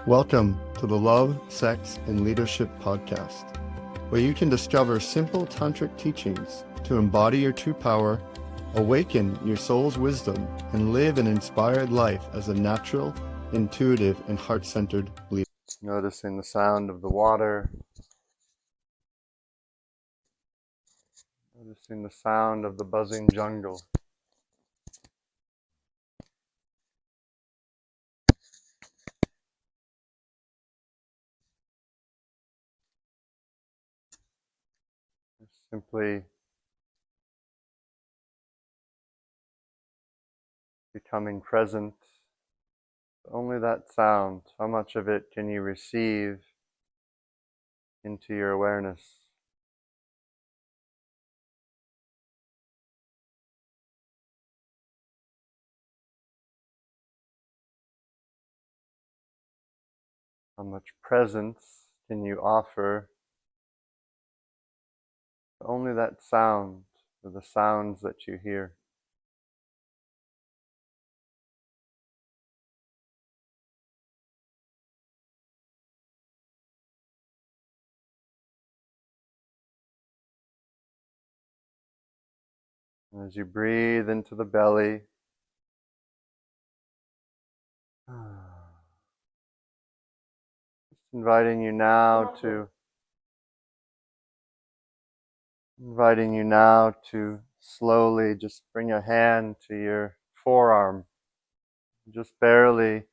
Welcome to the Love, Sex, and Leadership podcast, where you can discover simple tantric teachings to embody your true power, awaken your soul's wisdom, and live an inspired life as a natural, intuitive, and heart-centered leader. Noticing the sound of the water, noticing the sound of the buzzing jungle. Simply becoming present. Only that sound, how much of it can you receive into your awareness? How much presence can you offer to only that sound, or the sounds that you hear? And as you breathe into the belly, just inviting you now to slowly just bring a hand to your forearm, just barely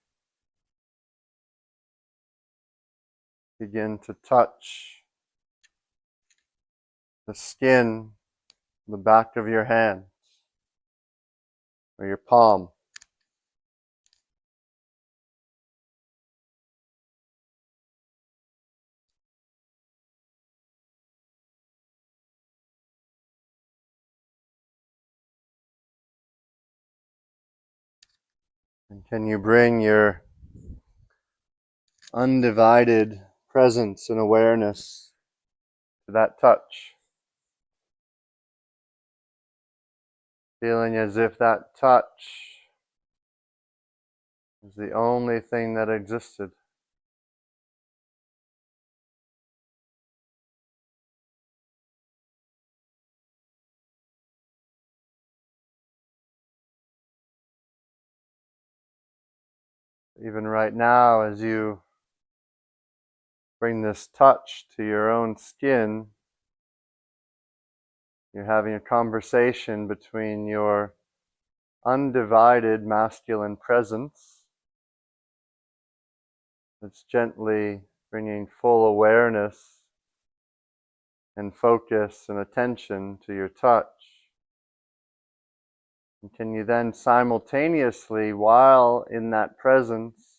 begin to touch the skin, the back of your hand, or your palm. And can you bring your undivided presence and awareness to that touch? Feeling as if that touch is the only thing that existed. Even right now, as you bring this touch to your own skin, you're having a conversation between your undivided masculine presence that's gently bringing full awareness and focus and attention to your touch. And can you then simultaneously, while in that presence,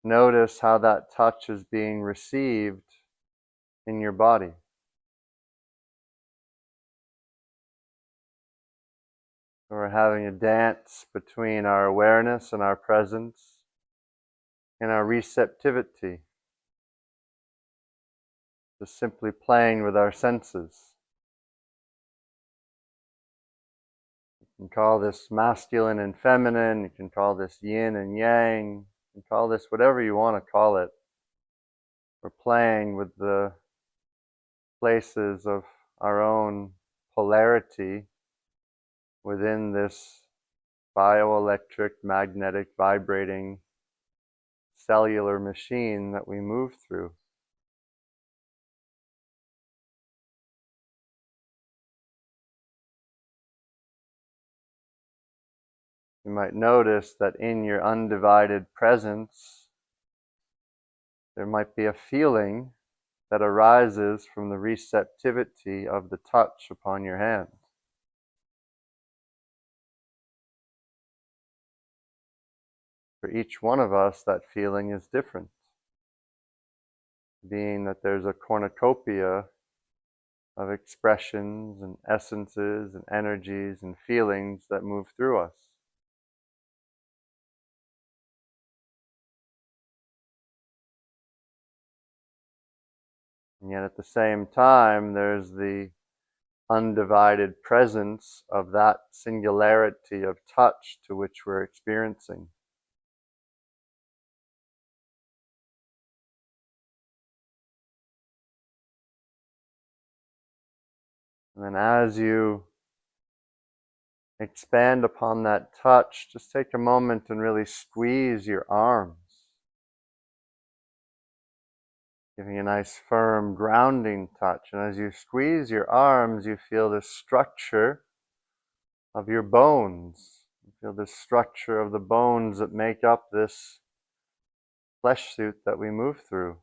notice how that touch is being received in your body? So we're having a dance between our awareness and our presence and our receptivity, just simply playing with our senses. You can call this masculine and feminine, you can call this yin and yang, you can call this whatever you want to call it. We're playing with the places of our own polarity within this bioelectric, magnetic, vibrating, cellular machine that we move through. You might notice that in your undivided presence, there might be a feeling that arises from the receptivity of the touch upon your hand. For each one of us, that feeling is different, being that there's a cornucopia of expressions and essences and energies and feelings that move through us. And yet at the same time, there's the undivided presence of that singularity of touch to which we're experiencing. And then as you expand upon that touch, just take a moment and really squeeze your arms, giving a nice firm grounding touch. And as you squeeze your arms, you feel the structure of your bones. You feel the structure of the bones that make up this flesh suit that we move through.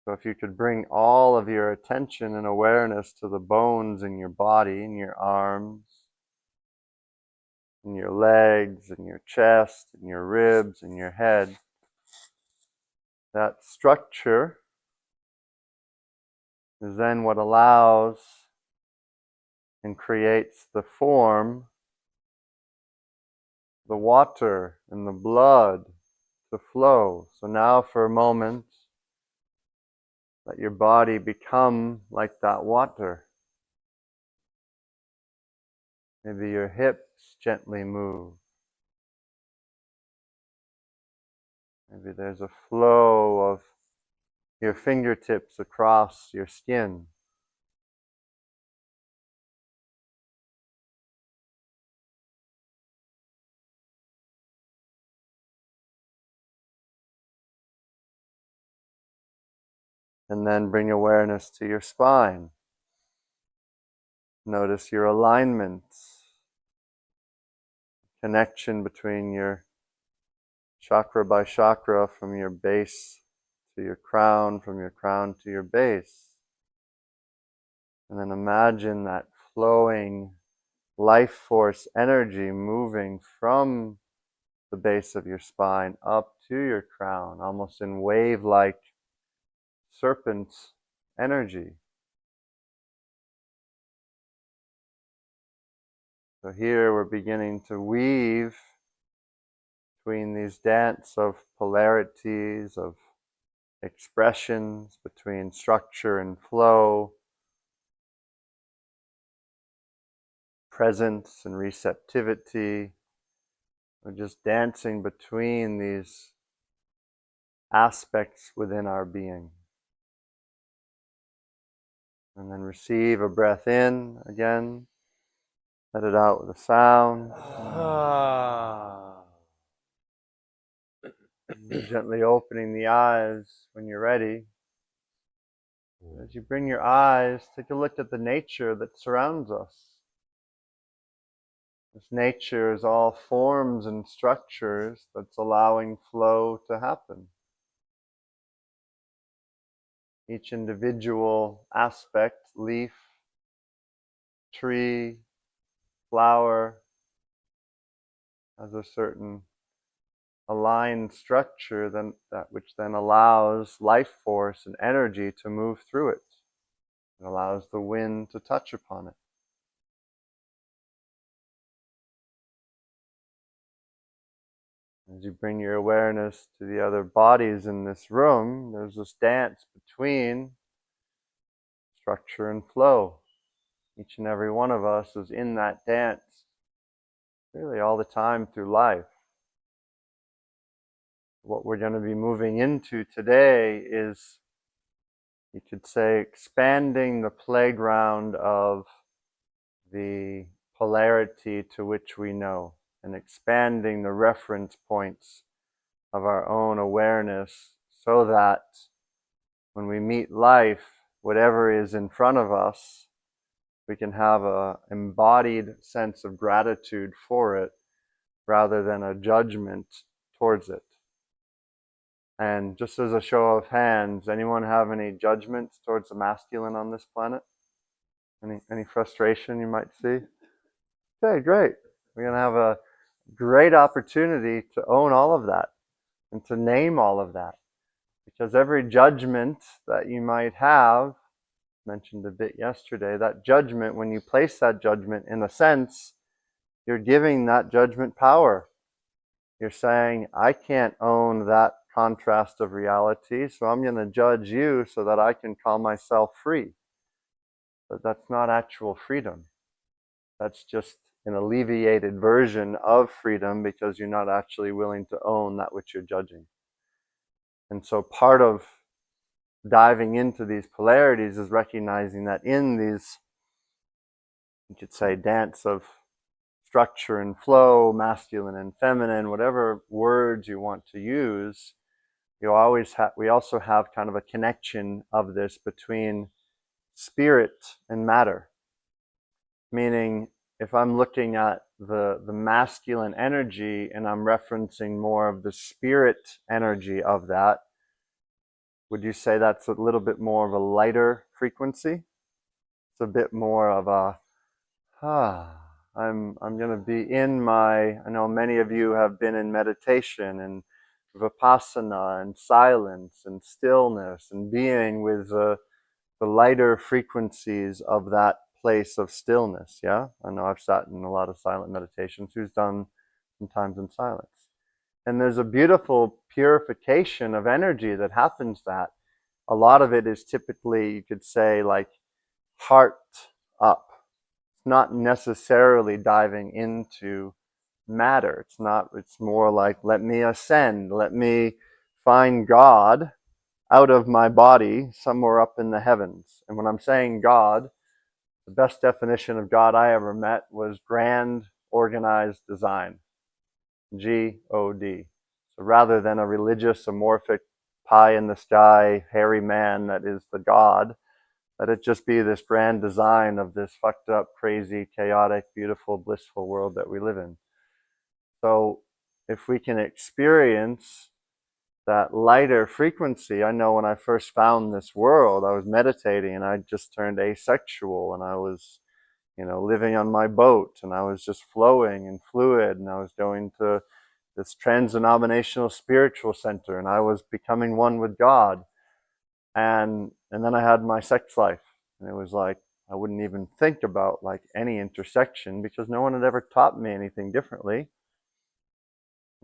So if you could bring all of your attention and awareness to the bones in your body, in your arms, in your legs, in your chest, in your ribs, in your head, that structure is then what allows and creates the form, the water and the blood to flow. So now for a moment, let your body become like that water. Maybe your hips gently move. Maybe there's a flow of your fingertips across your skin. And then bring awareness to your spine. Notice your alignments, connection between your chakra by chakra, from your base to your crown, from your crown to your base. And then imagine that flowing life force energy moving from the base of your spine up to your crown, almost in wave-like serpent energy. So here we're beginning to weave between these dance of polarities, of expressions, between structure and flow, presence and receptivity. We're just dancing between these aspects within our being. And then receive a breath in again. Let it out with a sound. Gently opening the eyes when you're ready. As you bring your eyes, take a look at the nature that surrounds us. This nature is all forms and structures that's allowing flow to happen. Each individual aspect, leaf, tree, flower, has a certain aligned structure which then allows life force and energy to move through it. It allows the wind to touch upon it. As you bring your awareness to the other bodies in this room, there's this dance between structure and flow. Each and every one of us is in that dance really all the time through life. What we're going to be moving into today is, you could say, expanding the playground of the polarity to which we know, and expanding the reference points of our own awareness, so that when we meet life, whatever is in front of us, we can have an embodied sense of gratitude for it rather than a judgment towards it. And just as a show of hands, anyone have any judgments towards the masculine on this planet? Any frustration you might see? Okay, great. We're going to have a great opportunity to own all of that and to name all of that. Because every judgment that you might have, mentioned a bit yesterday, that judgment, when you place that judgment, in a sense, you're giving that judgment power. You're saying, I can't own that contrast of reality, so I'm going to judge you so that I can call myself free. But that's not actual freedom. That's just an alleviated version of freedom, because you're not actually willing to own that which you're judging. And so part of diving into these polarities is recognizing that in these, you could say, dance of structure and flow, masculine and feminine, whatever words you want to use, we also have kind of a connection of this between spirit and matter. Meaning, if I'm looking at the masculine energy and I'm referencing more of the spirit energy of that, would you say that's a little bit more of a lighter frequency? It's a bit more of a, I'm going to be in my, I know many of you have been in meditation and vipassana and silence and stillness and being with the lighter frequencies of that place of stillness. Yeah, I know I've sat in a lot of silent meditations. Who's done some times in silence? And there's a beautiful purification of energy that happens. That a lot of it is typically, you could say, like heart up. It's not necessarily diving into matter. It's not. It's more like, let me ascend. Let me find God out of my body somewhere up in the heavens. And when I'm saying God, the best definition of God I ever met was grand organized design. G-O-D. So rather than a religious, amorphic, pie in the sky, hairy man that is the God, let it just be this grand design of this fucked up, crazy, chaotic, beautiful, blissful world that we live in. So if we can experience that lighter frequency. I know when I first found this world, I was meditating and I just turned asexual and I was, living on my boat and I was just flowing and fluid and I was going to this trans-denominational spiritual center and I was becoming one with God. And then I had my sex life and it was like, I wouldn't even think about like any intersection because no one had ever taught me anything differently.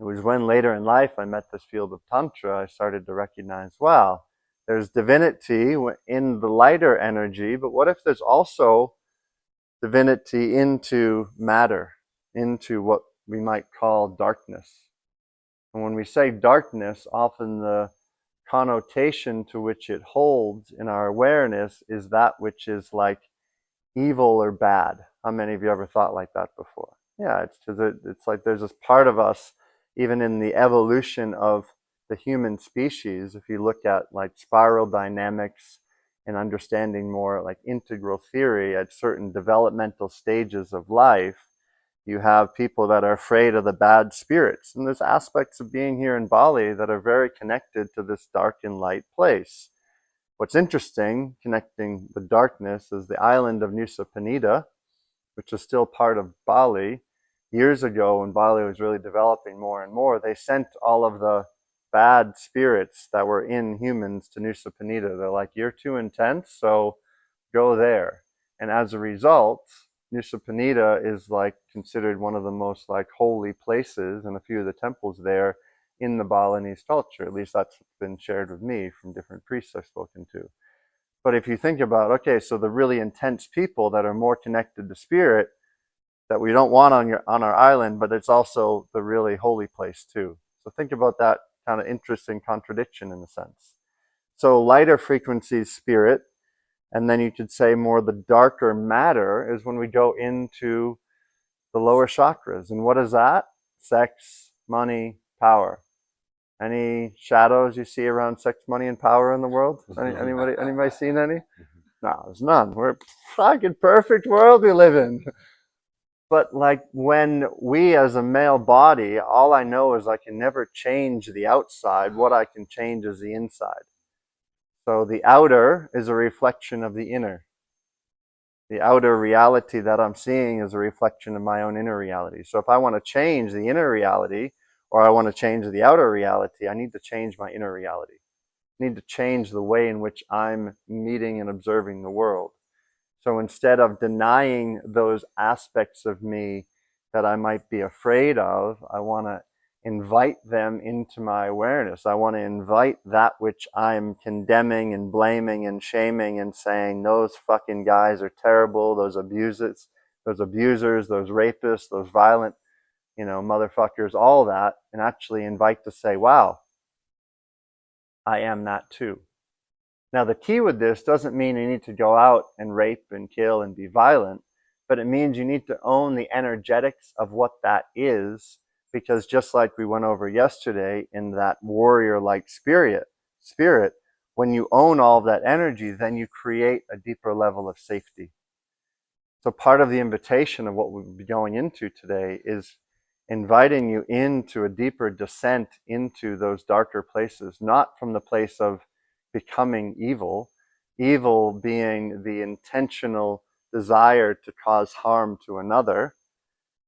It was when later in life I met this field of Tantra, I started to recognize, wow, there's divinity in the lighter energy, but what if there's also divinity into matter, into what we might call darkness? And when we say darkness, often the connotation to which it holds in our awareness is that which is like evil or bad. How many of you ever thought like that before? Yeah, it's because it's like there's this part of us, even in the evolution of the human species, if you look at like spiral dynamics and understanding more like integral theory at certain developmental stages of life, you have people that are afraid of the bad spirits. And there's aspects of being here in Bali that are very connected to this dark and light place. What's interesting, connecting the darkness, is the island of Nusa Penida, which is still part of Bali. Years ago, when Bali was really developing more and more, they sent all of the bad spirits that were in humans to Nusa Penida. They're like, you're too intense, so go there. And as a result, Nusa Penida is like considered one of the most like holy places, and a few of the temples there in the Balinese culture. At least that's been shared with me from different priests I've spoken to. But if you think about, okay, so the really intense people that are more connected to spirit that we don't want on our island, but it's also the really holy place too. So think about that kind of interesting contradiction in a sense. So lighter frequencies, spirit, and then you could say more the darker matter is when we go into the lower chakras. And what is that? Sex, money, power. Any shadows you see around sex, money, and power in the world? Anybody seen any? No, there's none. We're a fucking perfect world we live in. But like when we as a male body, all I know is I can never change the outside. What I can change is the inside. So the outer is a reflection of the inner. The outer reality that I'm seeing is a reflection of my own inner reality. So if I want to change the inner reality or I want to change the outer reality, I need to change my inner reality. I need to change the way in which I'm meeting and observing the world. So instead of denying those aspects of me that I might be afraid of, I want to invite them into my awareness. I want to invite that which I'm condemning and blaming and shaming and saying, those fucking guys are terrible, those abusers, those rapists, those violent, motherfuckers, all that, and actually invite to say, wow, I am that too. Now, the key with this doesn't mean you need to go out and rape and kill and be violent, but it means you need to own the energetics of what that is, because just like we went over yesterday in that warrior-like spirit, when you own all of that energy, then you create a deeper level of safety. So part of the invitation of what we'll be going into today is inviting you into a deeper descent into those darker places, not from the place of becoming evil, evil being the intentional desire to cause harm to another,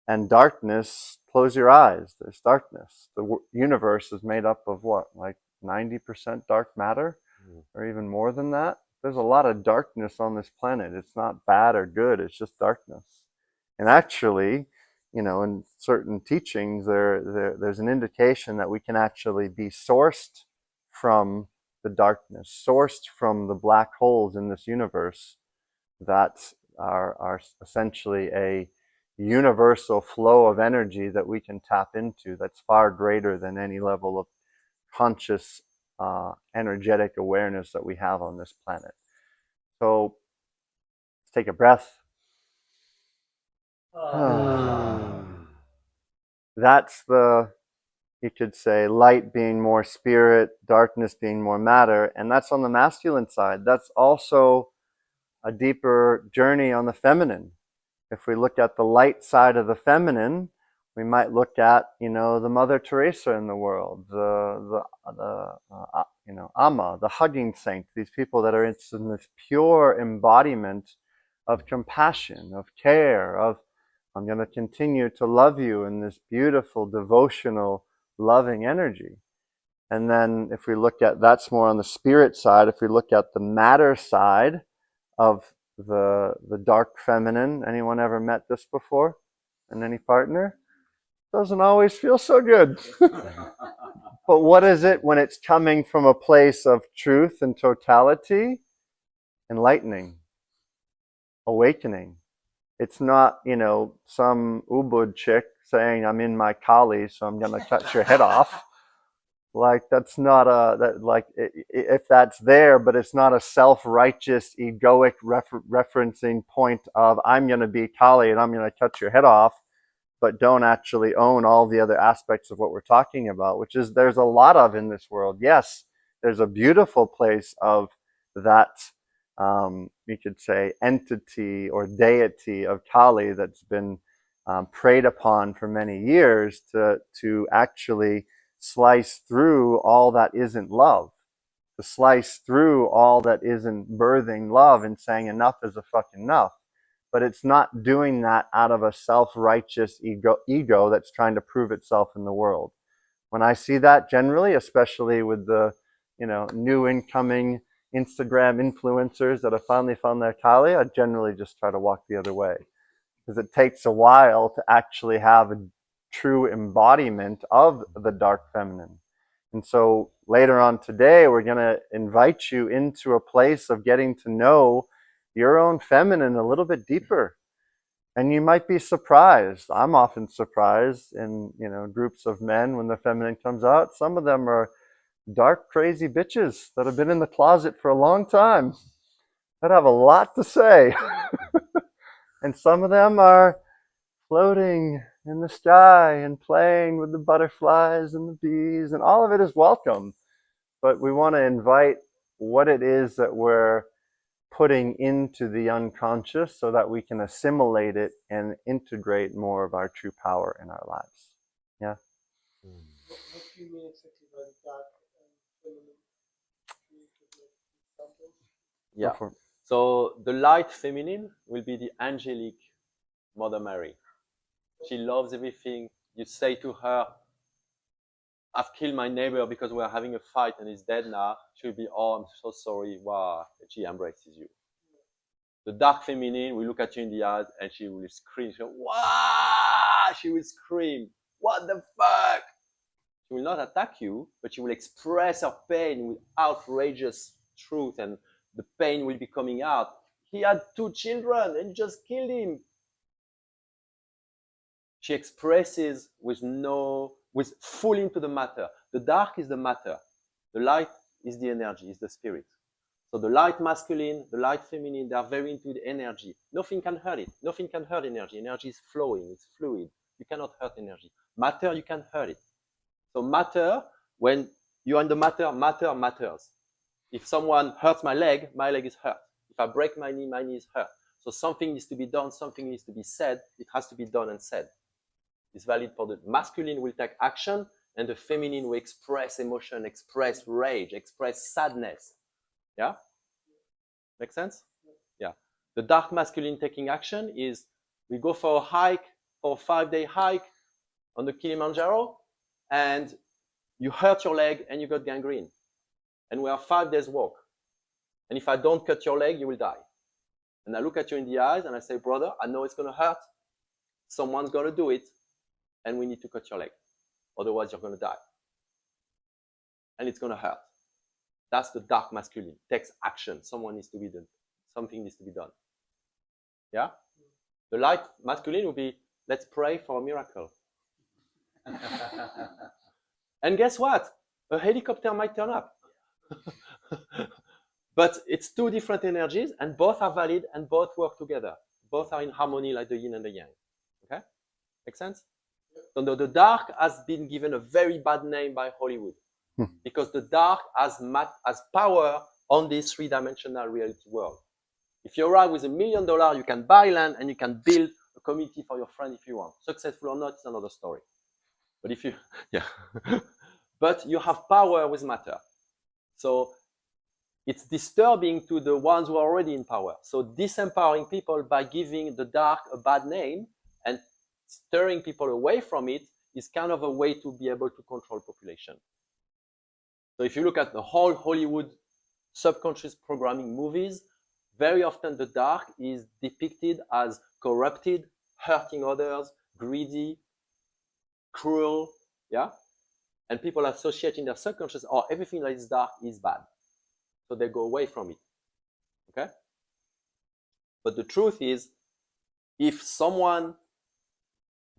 and darkness, close your eyes, there's darkness. The universe is made up of what, like 90% dark matter, or even more than that? There's a lot of darkness on this planet. It's not bad or good, it's just darkness. And actually, you know, in certain teachings, there's an indication that we can actually be sourced from the darkness, sourced from the black holes in this universe that are essentially a universal flow of energy that we can tap into that's far greater than any level of conscious energetic awareness that we have on this planet. So let's take a breath. That's the, you could say, light being more spirit, darkness being more matter, and that's on the masculine side. That's also a deeper journey on the feminine. If we look at the light side of the feminine, we might look at, you know, the Mother Teresa in the world, you know, Amma, the hugging saint, these people that are in this pure embodiment of compassion, of care, of I'm going to continue to love you in this beautiful, devotional, loving energy. And then if we look at, that's more on the spirit side, if we look at the matter side of the dark feminine, anyone ever met this before? And any partner? Doesn't always feel so good. But what is it when it's coming from a place of truth and totality? Enlightening, awakening. It's not, you know, some ubud chick saying, I'm in my kali, so I'm going to cut your head off. Like, that's not a, that, like, if that's there, but it's not a self-righteous, egoic referencing point of, I'm going to be Kali and I'm going to cut your head off, but don't actually own all the other aspects of what we're talking about, which is there's a lot of in this world. Yes, there's a beautiful place of that, you could say, entity or deity of Kali that's been preyed upon for many years to actually slice through all that isn't love, to slice through all that isn't birthing love and saying enough is a fucking enough. But it's not doing that out of a self-righteous ego that's trying to prove itself in the world. When I see that generally, especially with the, you know, new incoming Instagram influencers that have finally found their Kali, I generally just try to walk the other way. Because it takes a while to actually have a true embodiment of the dark feminine. And so later on today, we're going to invite you into a place of getting to know your own feminine a little bit deeper. And you might be surprised. I'm often surprised in, you know, groups of men when the feminine comes out. Some of them are dark, crazy bitches that have been in the closet for a long time that have a lot to say. And some of them are floating in the sky and playing with the butterflies and the bees, and all of it is welcome. But we want to invite what it is that we're putting into the unconscious so that we can assimilate it and integrate more of our true power in our lives. Yeah? What do you mean exactly by the dark feminine? Yeah. So the light feminine will be the angelic Mother Mary. She loves everything. You say to her, I've killed my neighbor because we're having a fight and he's dead now. She'll be, oh, I'm so sorry. Wow. She embraces you. The dark feminine will look at you in the eyes and she will scream. She'll, wow! She will scream. What the fuck? She will not attack you, but she will express her pain with outrageous truth, and the pain will be coming out. He had 2 children and you just killed him. She expresses with full into the matter. The dark is the matter. The light is the energy, is the spirit. So the light masculine, the light feminine, they are very into the energy. Nothing can hurt it. Nothing can hurt energy. Energy is flowing, it's fluid. You cannot hurt energy. Matter, you can hurt it. So matter, when you're in the matter, matter matters. If someone hurts my leg is hurt. If I break my knee is hurt. So something needs to be done, something needs to be said. It has to be done and said. It's valid for the masculine will take action, and the feminine will express emotion, express rage, express sadness. Yeah? Make sense? Yeah. The dark masculine taking action is we go for a hike, for a 5-day hike on the Kilimanjaro, and you hurt your leg and you got gangrene. And we are 5 days walk. And if I don't cut your leg, you will die. And I look at you in the eyes and I say, brother, I know it's going to hurt. Someone's going to do it. And we need to cut your leg. Otherwise, you're going to die. And it's going to hurt. That's the dark masculine. Takes action. Someone needs to be done. Something needs to be done. Yeah? The light masculine will be, let's pray for a miracle. And guess what? A helicopter might turn up. But it's two different energies, and both are valid, and both work together. Both are in harmony like the yin and the yang. Okay? Make sense? So the dark has been given a very bad name by Hollywood. Because the dark has power on this three-dimensional reality world. If you arrive with $1 million, you can buy land and you can build a community for your friend if you want. Successful or not, it's another story. But if you, yeah. But you have power with matter. So it's disturbing to the ones who are already in power. So disempowering people by giving the dark a bad name and stirring people away from it is kind of a way to be able to control population. So if you look at the whole Hollywood subconscious programming movies, very often the dark is depicted as corrupted, hurting others, greedy, cruel, yeah? And people associate in their subconscious, oh, everything that is dark is bad. So they go away from it, okay? But the truth is, if someone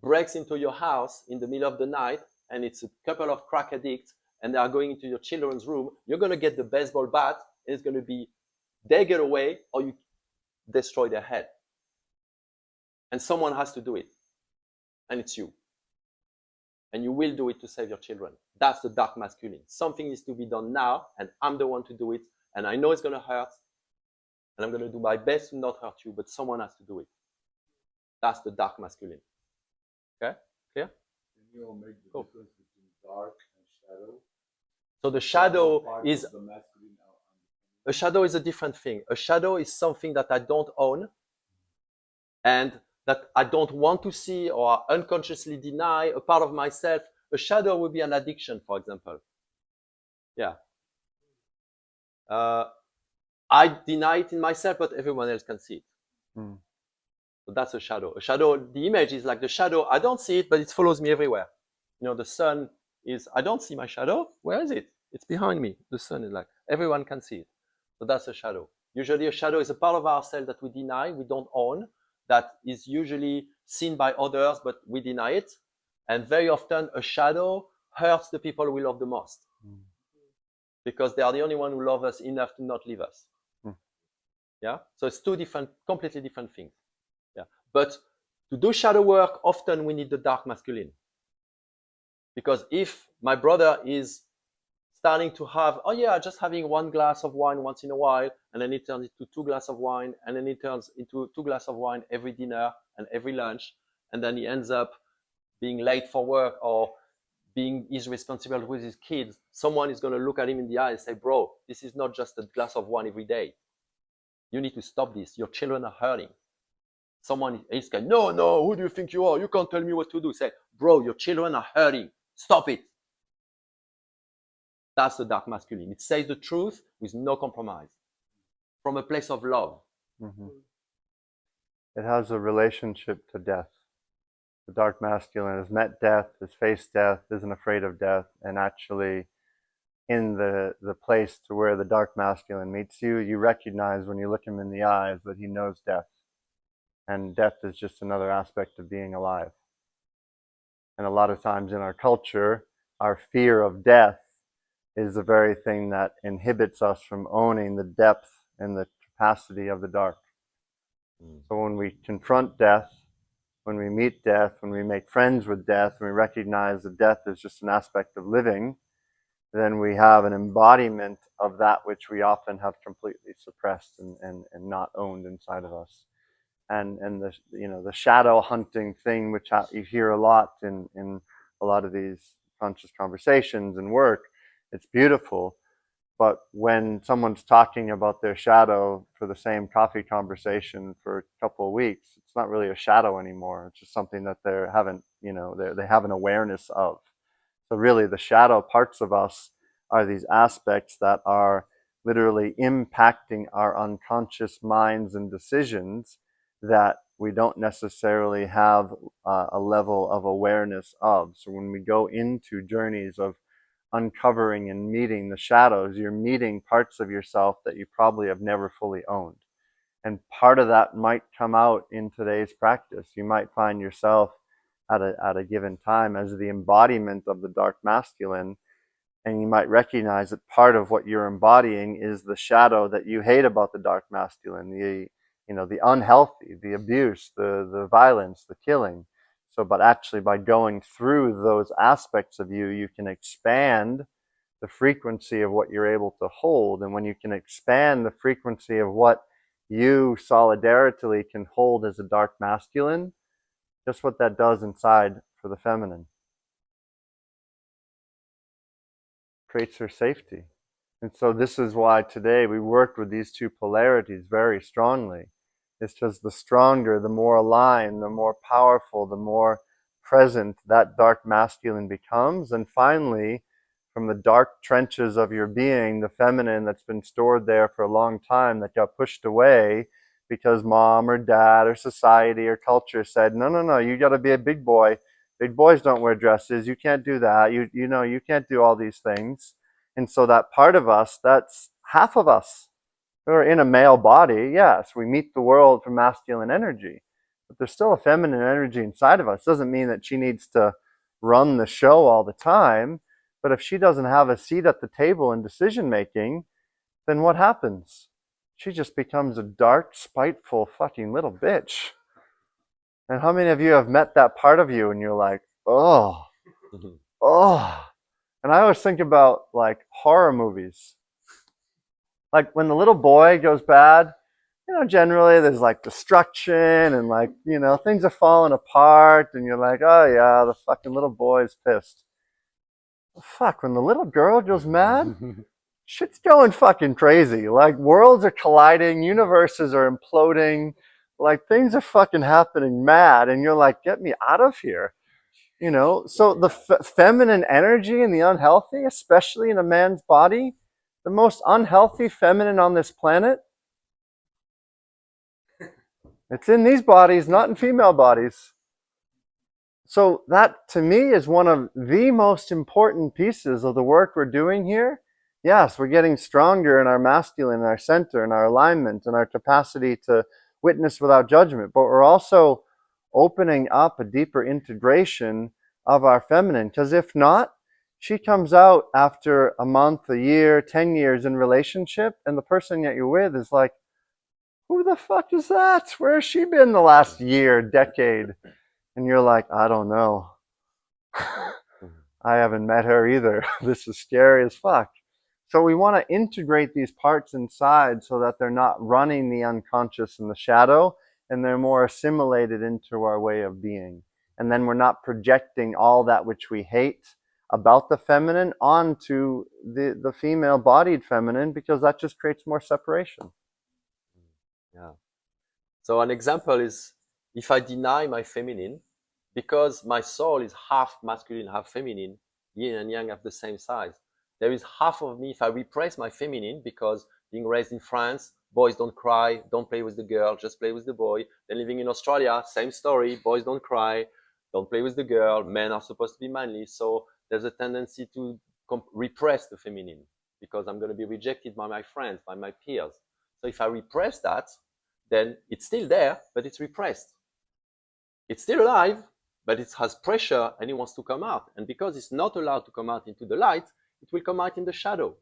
breaks into your house in the middle of the night and it's a couple of crack addicts and they are going into your children's room, you're going to get the baseball bat and it's going to be they get away or you destroy their head. And someone has to do it. And it's you. And you will do it to save your children. That's the dark masculine. Something needs to be done now, and I'm the one to do it. And I know it's going to hurt. And I'm going to do my best to not hurt you, but someone has to do it. That's the dark masculine. Okay? Clear? Can you make the difference between dark and shadow? So the shadow is a shadow is a different thing. A shadow is something that I don't own and that I don't want to see or unconsciously deny a part of myself. A shadow would be an addiction, for example. Yeah. I deny it in myself, but everyone else can see it. So that's a shadow. A shadow, the image is like the shadow. I don't see it, but it follows me everywhere. You know, the sun is, I don't see my shadow. Where is it? It's behind me. The sun is like, everyone can see it. So that's a shadow. Usually a shadow is a part of ourselves that we deny, we don't own, that is usually seen by others, but we deny it. And very often a shadow hurts the people we love the most. Because they are the only one who love us enough to not leave us. Yeah? So it's two different, completely different things. Yeah. But to do shadow work, often we need the dark masculine. Because if my brother is starting to have, oh yeah, just having 1 glass of wine once in a while, and then it turns into 2 glasses of wine, and then it turns into 2 glasses of wine every dinner and every lunch, and then he ends up being late for work or being irresponsible with his kids, someone is going to look at him in the eye and say, bro, this is not just a glass of wine every day. You need to stop this. Your children are hurting. Someone is going, no, who do you think you are? You can't tell me what to do. Say, bro, your children are hurting. Stop it. That's the dark masculine. It says the truth with no compromise. From a place of love. It has a relationship to death. The dark masculine has met death, has faced death, isn't afraid of death, and actually in the place to where the dark masculine meets you, you recognize when you look him in the eyes that he knows death. And death is just another aspect of being alive. And a lot of times in our culture, our fear of death is the very thing that inhibits us from owning the depth and the capacity of the dark. So when we confront death, when we meet death, when we make friends with death, when we recognize that death is just an aspect of living, then we have an embodiment of that which we often have completely suppressed and not owned inside of us. And the, you know, the shadow hunting thing, which you hear a lot in a lot of these conscious conversations and work, it's beautiful. But when someone's talking about their shadow for the same coffee conversation for a couple of weeks, it's not really a shadow anymore. It's just something that they haven't, you know, they have an awareness of. So really the shadow parts of us are these aspects that are literally impacting our unconscious minds and decisions that we don't necessarily have a level of awareness of. So when we go into journeys of uncovering and meeting the shadows, you're meeting parts of yourself that you probably have never fully owned. And part of that might come out in today's practice. You might find yourself at a given time as the embodiment of the dark masculine, and you might recognize that part of what you're embodying is the shadow that you hate about the dark masculine, the, you know, the unhealthy, the abuse, the violence, the killing. So, but actually by going through those aspects of you, you can expand the frequency of what you're able to hold. And when you can expand the frequency of what you solidarily can hold as a dark masculine, just what that does inside for the feminine. Creates her safety. And so this is why today we worked with these two polarities very strongly. It's just the stronger, the more aligned, the more powerful, the more present that dark masculine becomes. And finally, from the dark trenches of your being, the feminine that's been stored there for a long time, that got pushed away because mom or dad or society or culture said, no, no, no, you got to be a big boy. Big boys don't wear dresses. You can't do that. You know, you can't do all these things. And so that part of us, that's half of us who are in a male body. Yes, we meet the world from masculine energy, but there's still a feminine energy inside of us. Doesn't mean that she needs to run the show all the time. But if she doesn't have a seat at the table in decision making, then what happens? She just becomes a dark, spiteful fucking little bitch. And how many of you have met that part of you and you're like, oh, oh. And I always think about like horror movies. Like when the little boy goes bad, you know, generally there's like destruction and like, you know, things are falling apart and you're like, oh yeah, the fucking little boy's pissed. Fuck, when the little girl goes mad, shit's going fucking crazy. Like worlds are colliding, universes are imploding, like things are fucking happening mad, and you're like, get me out of here. You know, so the feminine energy and the unhealthy, especially in a man's body, the most unhealthy feminine on this planet, it's in these bodies, not in female bodies. So that, to me, is one of the most important pieces of the work we're doing here. Yes, we're getting stronger in our masculine, in our center, in our alignment, in our capacity to witness without judgment. But we're also opening up a deeper integration of our feminine. Because if not, she comes out after a month, a year, 10 years in relationship, and the person that you're with is like, who the fuck is that? Where has she been the last year, decade? And you're like, I don't know. I haven't met her either. This is scary as fuck. So we want to integrate these parts inside so that they're not running the unconscious in the shadow, and they're more assimilated into our way of being. And then we're not projecting all that which we hate about the feminine onto the female-bodied feminine, because that just creates more separation. Yeah. So an example is if I deny my feminine, because my soul is half masculine, half feminine, yin and yang have the same size. There is half of me, if I repress my feminine, because being raised in France, boys don't cry, don't play with the girl, just play with the boy. Then living in Australia, same story, boys don't cry, don't play with the girl, men are supposed to be manly. So there's a tendency to repress the feminine, because I'm going to be rejected by my friends, by my peers. So if I repress that, then it's still there, but it's repressed. It's still alive, but it has pressure and it wants to come out. And because it's not allowed to come out into the light, it will come out in the shadow.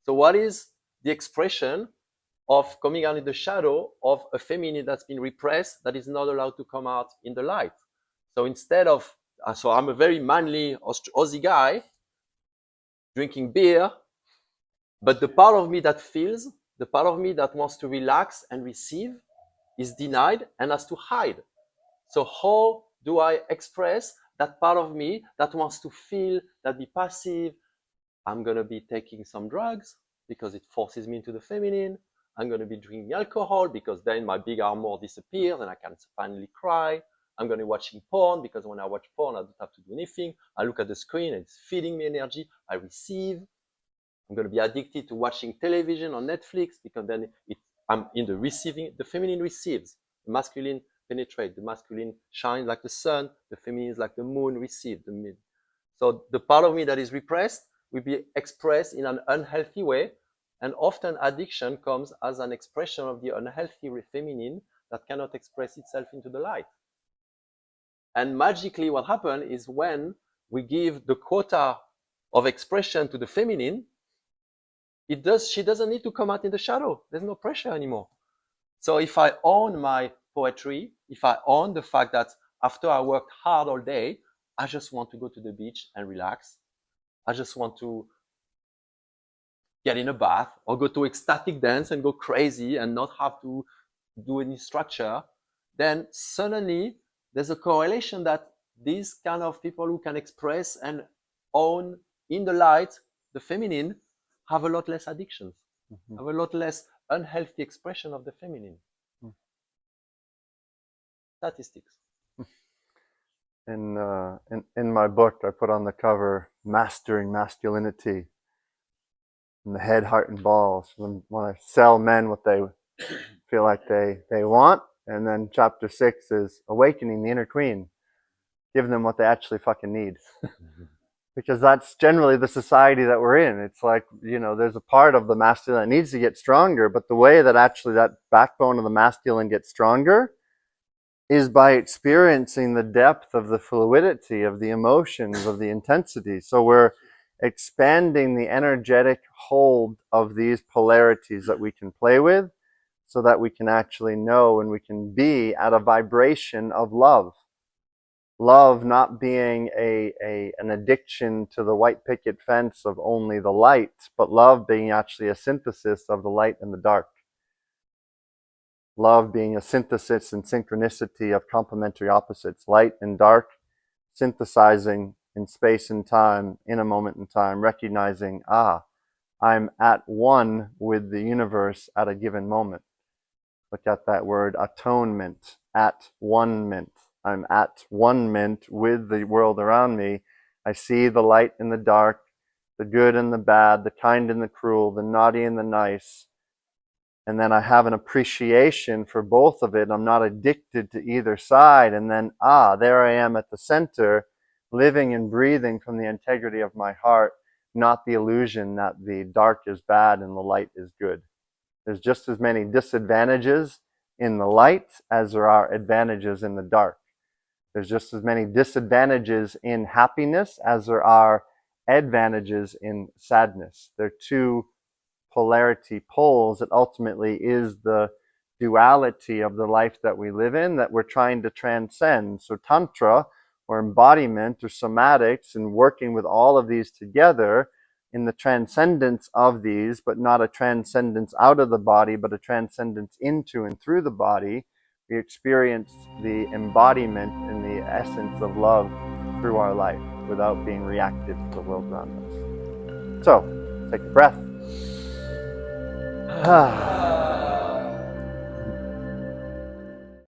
So what is the expression of coming out in the shadow of a feminine that's been repressed, that is not allowed to come out in the light? So instead of, so I'm a very manly Aussie guy drinking beer, but the part of me that feels, the part of me that wants to relax and receive is denied and has to hide. So how do I express that part of me that wants to feel, that be passive? I'm going to be taking some drugs because it forces me into the feminine. I'm going to be drinking alcohol because then my big armor disappears and I can finally cry. I'm going to be watching porn because when I watch porn, I don't have to do anything. I look at the screen and it's feeding me energy. I receive. I'm going to be addicted to watching television on Netflix because then I'm in the receiving. The feminine receives. The masculine penetrates. The masculine shines like the sun. The feminine is like the moon, receives. So the part of me that is repressed will be expressed in an unhealthy way. And often addiction comes as an expression of the unhealthy feminine that cannot express itself into the light. And magically what happens is when we give the quota of expression to the feminine, she doesn't need to come out in the shadow. There's no pressure anymore. So if I own my poetry, if I own the fact that after I worked hard all day, I just want to go to the beach and relax. I just want to get in a bath or go to ecstatic dance and go crazy and not have to do any structure, then suddenly there's a correlation that these kind of people who can express and own in the light the feminine have a lot less addictions, have a lot less unhealthy expression of the feminine. Statistics. In my book, I put on the cover "Mastering Masculinity" and the head, heart, and balls. When I sell men what they feel like they want, and then chapter 6 is awakening the inner queen, give them what they actually fucking need. Because that's generally the society that we're in. It's like, there's a part of the masculine that needs to get stronger, but the way that actually that backbone of the masculine gets stronger is by experiencing the depth of the fluidity of the emotions, of the intensity. So we're expanding the energetic hold of these polarities that we can play with so that we can actually know and we can be at a vibration of love. Love not being an addiction to the white picket fence of only the light, but love being actually a synthesis of the light and the dark. Love being a synthesis and synchronicity of complementary opposites, light and dark, synthesizing in space and time, in a moment in time, recognizing, I'm at one with the universe at a given moment. Look at that word, atonement, at one-ment. I'm at one-ment with the world around me. I see the light and the dark, the good and the bad, the kind and the cruel, the naughty and the nice. And then I have an appreciation for both of it. I'm not addicted to either side. And then, there I am at the center, living and breathing from the integrity of my heart, not the illusion that the dark is bad and the light is good. There's just as many disadvantages in the light as there are advantages in the dark. There's just as many disadvantages in happiness as there are advantages in sadness. They're two polarity poles that ultimately is the duality of the life that we live in that we're trying to transcend. So Tantra, or embodiment, or somatics, and working with all of these together in the transcendence of these, but not a transcendence out of the body, but a transcendence into and through the body, we experience the embodiment and the essence of love through our life without being reactive to the world around us. So, take a breath.